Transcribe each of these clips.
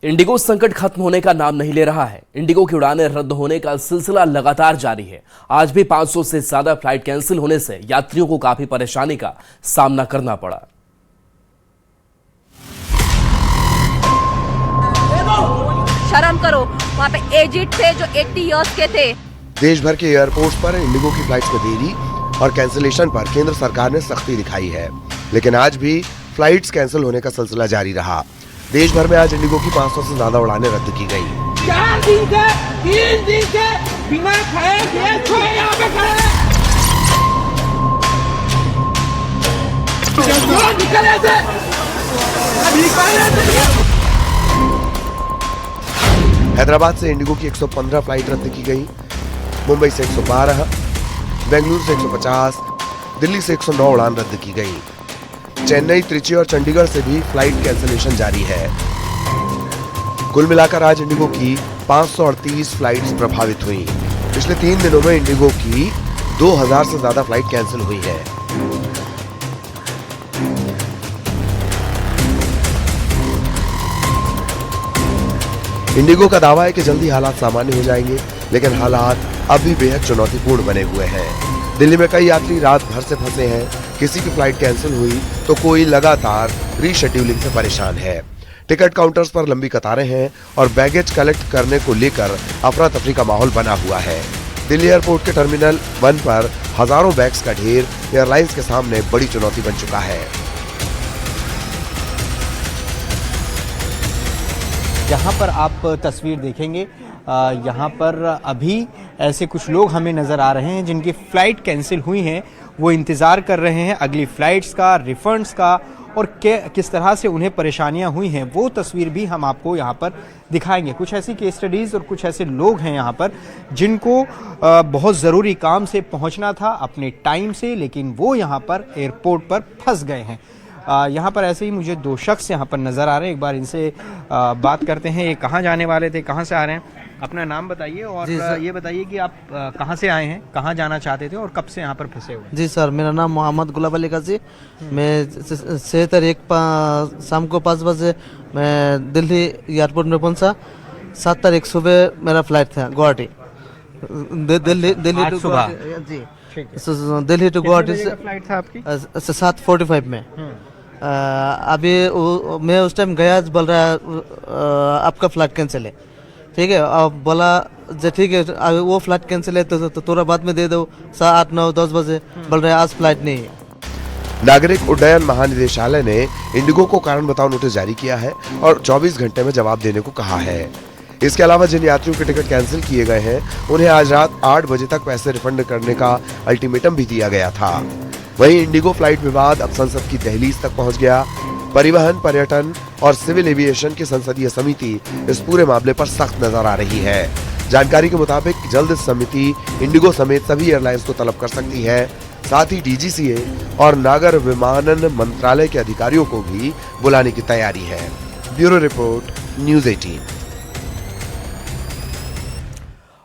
Indigo संकट खत्म होने का नाम नहीं ले रहा है। इंडिगो की उड़ानें रद्द होने का सिलसिला लगातार जारी है। आज भी 500 से ज्यादा फ्लाइट कैंसिल होने से यात्रियों को काफी परेशानी का सामना करना पड़ा। शर्म करो, वहाँ पे एजेड थे जो 80 इयर्स के थे। देश भर के एयरपोर्ट्स पर इंडिगो की फ्लाइट्स में देरी और कैंसिलेशन पर केंद्र सरकार ने सख्ती दिखाई है, लेकिन आज भी फ्लाइट्स कैंसिल होने का सिलसिला जारी रहा। देश भर में आज इंडिगो की 500 से ज्यादा उड़ानें रद्द की गयी। 4 दिन से 3 दिन से बिना खाए यहाँ पे खड़े हैदराबाद से इंडिगो की 115 फ्लाइट रद्द की गई, मुंबई से 112, बेंगलुरु से 150, दिल्ली से 109 उड़ान रद्द की गई। चेन्नई, त्रिची और चंडीगढ़ से भी फ्लाइट कैंसिलेशन जारी है। कुल मिलाकर आज इंडिगो की 538 फ्लाइट्स प्रभावित हुई। पिछले 3 दिनों में इंडिगो की 2000 से ज्यादा फ्लाइट कैंसिल हुई है। इंडिगो का दावा है कि जल्दी हालात सामान्य हो जाएंगे, लेकिन हालात अभी बेहद चुनौतीपूर्ण बने हुए हैं। दिल्ली में कई यात्री रात भर से फंसे हैं। किसी की फ्लाइट कैंसिल हुई तो कोई लगातार रीशेड्यूलिंग से परेशान है। टिकट काउंटर्स पर लंबी कतारें हैं और बैगेज कलेक्ट करने को लेकर अफरा तफरी का माहौल बना हुआ है। दिल्ली एयरपोर्ट के टर्मिनल 1 पर हजारों बैग्स का ढेर एयरलाइंस के सामने बड़ी चुनौती बन चुका है। यहाँ पर आप तस्वीर देखेंगे, यहाँ पर अभी ऐसे कुछ लोग हमें नज़र आ रहे हैं जिनकी फ़्लाइट कैंसिल हुई हैं। वो इंतज़ार कर रहे हैं अगली फ़्लाइट्स का, रिफ़ंड्स का, और किस तरह से उन्हें परेशानियां हुई हैं वो तस्वीर भी हम आपको यहाँ पर दिखाएंगे। कुछ ऐसी केस स्टडीज़ और कुछ ऐसे लोग हैं यहाँ पर जिनको बहुत ज़रूरी काम से पहुँचना था अपने टाइम से, लेकिन वो यहाँ पर एयरपोर्ट पर फंस गए हैं। यहाँ पर ऐसे ही मुझे 2 शख्स यहाँ पर नज़र आ रहे हैं। एक बार इनसे बात करते हैं। ये कहाँ जाने वाले थे, कहाँ से आ रहे हैं? अपना नाम बताइए और ये बताइए कि आप कहाँ से आए हैं, कहाँ जाना चाहते थे और कब से यहाँ पर फंसे हुए? जी सर, मेरा नाम मोहम्मद गुलाब अली काजी। मैं 6 तारीख शाम को 5 बजे मैं दिल्ली एयरपोर्ट में पहुँचा। 7 तारीख सुबह मेरा फ्लाइट था गुवाहाटी, दिल्ली टू गुवाहाटी। जी, दिल्ली टू गुवाहाटी से फ्लाइट था आपकी 7:45 में। अभी मैं उस टाइम गया, बोल रहा है आपका फ्लाइट कैंसिल है। ठीक है, अब बोला जो ठीक है अभी वो फ्लाइट कैंसिल है तो थोड़ा बाद में दे दो, 8, 9, 10 बजे। बोल रहे आज फ्लाइट नहीं है। नागरिक उड्डयन महानिदेशालय ने इंडिगो को कारण बताओ नोटिस जारी किया है और 24 घंटे में जवाब देने को कहा है। इसके अलावा जिन यात्रियों के टिकट कैंसिल किए गए हैं उन्हें आज रात 8 बजे तक पैसे रिफंड करने का अल्टीमेटम भी दिया गया था। वहीं इंडिगो फ्लाइट विवाद अब संसद की दहलीज तक पहुंच गया। परिवहन, पर्यटन और सिविल एविएशन की संसदीय समिति इस पूरे मामले पर सख्त नजर आ रही है। जानकारी के मुताबिक जल्द इस समिति इंडिगो समेत सभी एयरलाइंस को तलब कर सकती है। साथ ही डीजीसीए और नागर विमानन मंत्रालय के अधिकारियों को भी बुलाने की तैयारी है। Bureau report, news 18।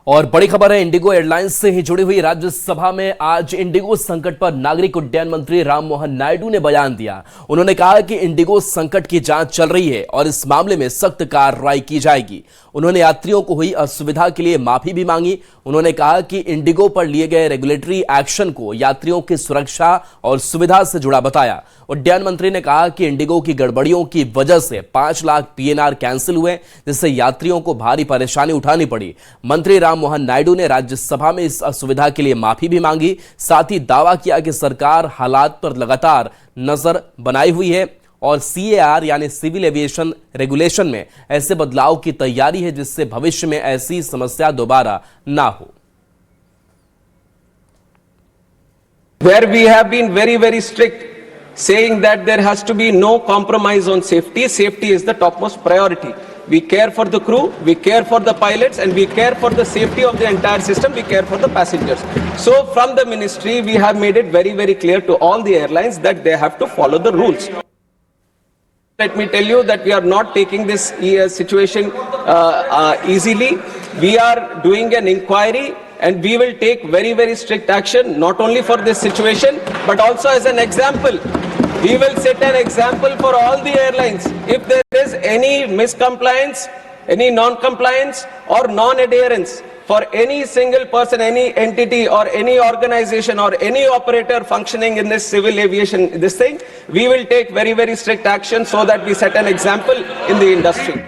और बड़ी खबर है इंडिगो एयरलाइंस से ही जुड़ी हुई। राज्यसभा में आज इंडिगो संकट पर नागरिक उड्डयन मंत्री राममोहन नायडू ने बयान दिया। उन्होंने कहा कि इंडिगो संकट की जांच चल रही है और इस मामले में सख्त कार्रवाई की जाएगी। उन्होंने यात्रियों को हुई असुविधा के लिए माफी भी मांगी। उन्होंने कहा कि इंडिगो पर लिए गए रेगुलेटरी एक्शन को यात्रियों की सुरक्षा और सुविधा से जुड़ा बताया। उड्डयन मंत्री ने कहा कि इंडिगो की गड़बड़ियों की वजह से 5 लाख PNR कैंसिल हुए, जिससे यात्रियों को भारी परेशानी उठानी पड़ी। मंत्री राममोहन नायडू ने राज्यसभा में इस असुविधा के लिए माफी भी मांगी। साथ ही दावा किया कि सरकार हालात पर लगातार नजर बनाई हुई है और CAR यानी सिविल एविएशन रेगुलेशन में ऐसे बदलाव की तैयारी है जिससे भविष्य में ऐसी समस्या दोबारा ना हो। Where we have been very, very strict, saying that there has to be no compromise on safety. Safety is the topmost priority. We care for the crew, we care for the pilots, and we care for the safety of the entire system. We care for the passengers. So from the ministry, we have made it very, very clear to all the airlines that they have to follow the rules. Let me tell you that we are not taking this situation easily. We are doing an inquiry and we will take very, very strict action, not only for this situation, but also as an example We will set an example for all the airlines. If there is any miscompliance, any non-compliance or non-adherence for any single person, any entity or any organization or any operator functioning in this civil aviation, this thing, we will take very, very strict action so that we set an example in the industry.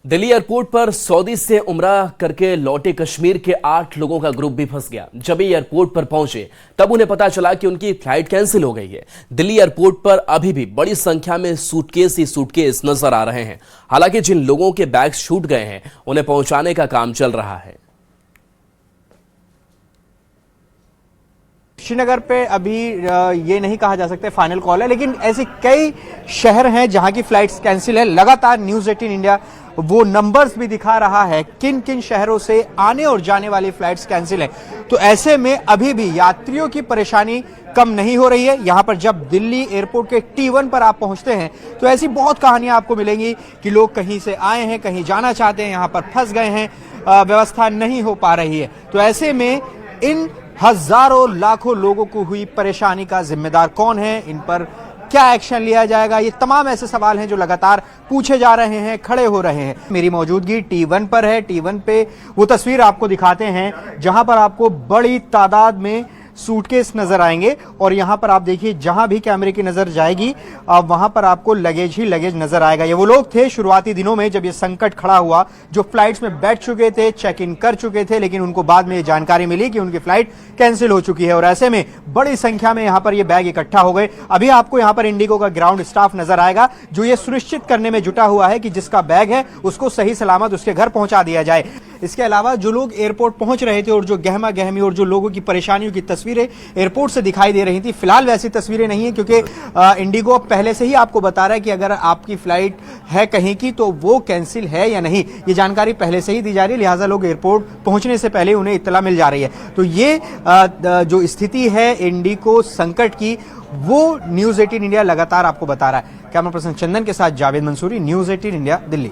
Delhi airport पर Saudi से उम्रा करके लौटे कश्मीर के 8 लोगों का group भी फंस गया। जब ये एयरपोर्ट पर पहुंचे तब उन्हें पता चला कि उनकी फ्लाइट कैंसिल हो गई है। दिल्ली एयरपोर्ट पर अभी भी बड़ी संख्या में सूटकेस ही सूटकेस नजर आ रहे हैं। हालांकि जिन लोगों के बैग छूट गए हैं उन्हें पहुंचाने का काम चल रहा है। श्रीनगर पे अभी ये नहीं कहा जा सकता फाइनल कॉल है, लेकिन ऐसे कई शहर हैं जहां की फ्लाइट्स कैंसिल है। लगातार न्यूज़ 18 इंडिया वो नंबर्स भी दिखा रहा है किन किन शहरों से आने और जाने वाली फ्लाइट्स कैंसिल है। तो ऐसे में अभी भी यात्रियों की परेशानी कम नहीं हो रही है। यहां पर जब दिल्ली एयरपोर्ट के T1 पर आप पहुंचते हैं तो ऐसी बहुत कहानियां आपको मिलेंगी कि लोग कहीं से आए हैं, कहीं जाना चाहते हैं, यहां पर फंस गए हैं, व्यवस्था नहीं हो पा रही है। तो ऐसे में इन हजारों लाखों लोगों को हुई परेशानी का जिम्मेदार कौन है, इन पर क्या एक्शन लिया जाएगा, ये तमाम ऐसे सवाल हैं जो लगातार पूछे जा रहे हैं, खड़े हो रहे हैं। मेरी मौजूदगी T1 पर है। T1 पे वो तस्वीर आपको दिखाते हैं जहां पर आपको बड़ी तादाद में सूटकेस नजर आएंगे और यहां पर आप देखिए जहां भी कैमरे की नजर जाएगी वहां पर आपको लगेज ही लगेज नजर आएगा। ये वो लोग थे शुरुआती दिनों में जब ये संकट खड़ा हुआ, जो फ्लाइट्स में बैठ चुके थे, चेक इन कर चुके थे, लेकिन उनको बाद में ये जानकारी मिली कि उनकी फ्लाइट कैंसिल हो चुकी है और ऐसे में बड़ी संख्या में यहां पर ये बैग इकट्ठा हो गए। अभी आपको यहां पर इंडिगो का ग्राउंड स्टाफ नजर आएगा जो ये सुनिश्चित करने में जुटा हुआ है कि जिसका बैग है उसको सही सलामत उसके घर पहुंचा दिया जाए। इसके अलावा जो लोग एयरपोर्ट पहुंच रहे थे और जो गहमा गहमी और जो लोगों की परेशानियों की तस्वीरें एयरपोर्ट से दिखाई दे रही थी, फिलहाल वैसी तस्वीरें नहीं है क्योंकि इंडिगो पहले से ही आपको बता रहा है कि अगर आपकी फ्लाइट है कहीं की तो वो कैंसिल है या नहीं, ये जानकारी पहले से ही दी जा रही है। लिहाजा लोग एयरपोर्ट पहुंचने से पहले उन्हें इत्तला मिल जा रही है। तो ये जो स्थिति है इंडिगो संकट की, वो न्यूज़ 18 इंडिया लगातार आपको बता रहा है। कैमरा पर्सन चंदन के साथ जावेद मंसूरी, न्यूज़ 18 इंडिया, दिल्ली।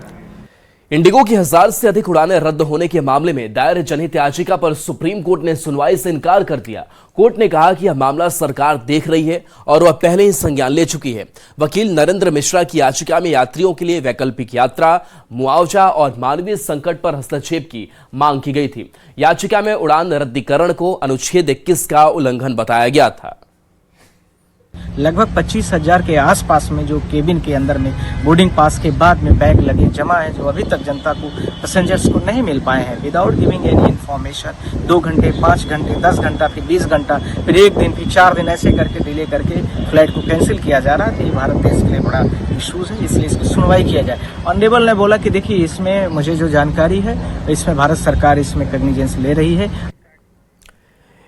इंडिगो की 1000 से अधिक उड़ानें रद्द होने के मामले में दायर जनहित याचिका पर सुप्रीम कोर्ट ने सुनवाई से इनकार कर दिया। कोर्ट ने कहा कि यह मामला सरकार देख रही है और वह पहले ही संज्ञान ले चुकी है। वकील नरेंद्र मिश्रा की याचिका में यात्रियों के लिए वैकल्पिक यात्रा, मुआवजा और मानवीय संकट पर हस्तक्षेप की मांग की गई थी। याचिका में उड़ान रद्दीकरण को अनुच्छेद 21 का उल्लंघन बताया गया था। लगभग 25,000 के आसपास में जो केबिन के अंदर में बोर्डिंग पास के बाद में बैग लगे जमा है, जो अभी तक जनता को, पैसेंजर्स को नहीं मिल पाए हैं विदाउट गिविंग एनी इन्फॉर्मेशन। 2 घंटे, 5 घंटे, 10 घंटा, फिर 20 घंटा, फिर 1 दिन, फिर 4 दिन, ऐसे करके डिले करके फ्लाइट को कैंसिल किया जा रहा है। तो ये भारत देश के लिए बड़ा इशूज़ है, इसलिए इसकी सुनवाई किया जाए। ऑनरेबल ने बोला कि देखिए इसमें मुझे जो जानकारी है इसमें भारत सरकार इसमें कॉग्निजेंस ले रही है।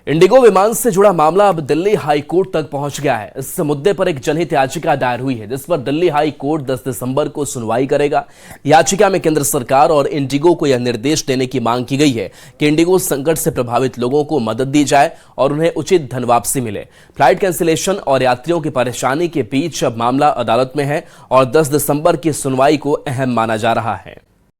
इंडिगो विमान से जुड़ा मामला अब दिल्ली हाई कोर्ट तक पहुंच गया है। इस मुद्दे पर एक जनहित याचिका दायर हुई है जिस पर दिल्ली हाई कोर्ट 10 दिसंबर को सुनवाई करेगा। याचिका में केंद्र सरकार और इंडिगो को यह निर्देश देने की मांग की गई है कि इंडिगो संकट से प्रभावित लोगों को मदद दी जाए और उन्हें उचित धन वापसी मिले। फ्लाइट कैंसिलेशन और यात्रियों की परेशानी के बीच अब मामला अदालत में है और 10 दिसंबर की सुनवाई को अहम माना जा रहा है।